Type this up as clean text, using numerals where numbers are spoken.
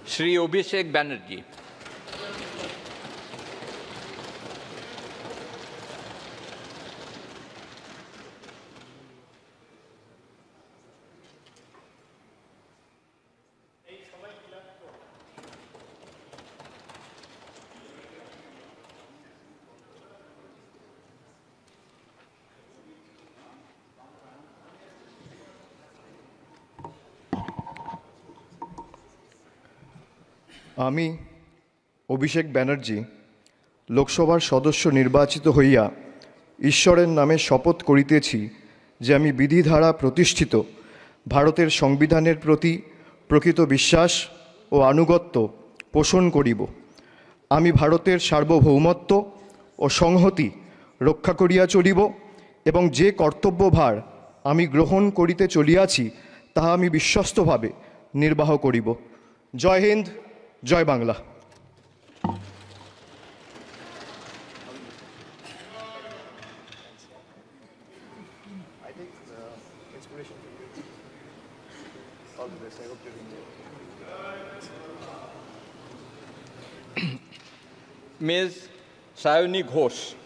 Shri Abhishek Banerjee. আমি অভিষেক ব্যানার্জি লোকসভার সদস্য নির্বাচিত হইয়া ঈশ্বরের নামে শপথ করিতেছি যে আমি বিধি দ্বারা প্রতিষ্ঠিত ভারতের সংবিধানের প্রতি প্রকৃত বিশ্বাস ও আনুগত্য পোষণ করিব। আমি ভারতের সার্বভৌমত্ব ও সংহতি রক্ষা করিয়া চলিব এবং যে কর্তব্যভার আমি গ্রহণ করিতে চলিয়াছি তাহা আমি বিশ্বস্তভাবে নির্বাহ করিব। জয় হিন্দ, জয় বাংলা। Ms. Sayoni Ghosh.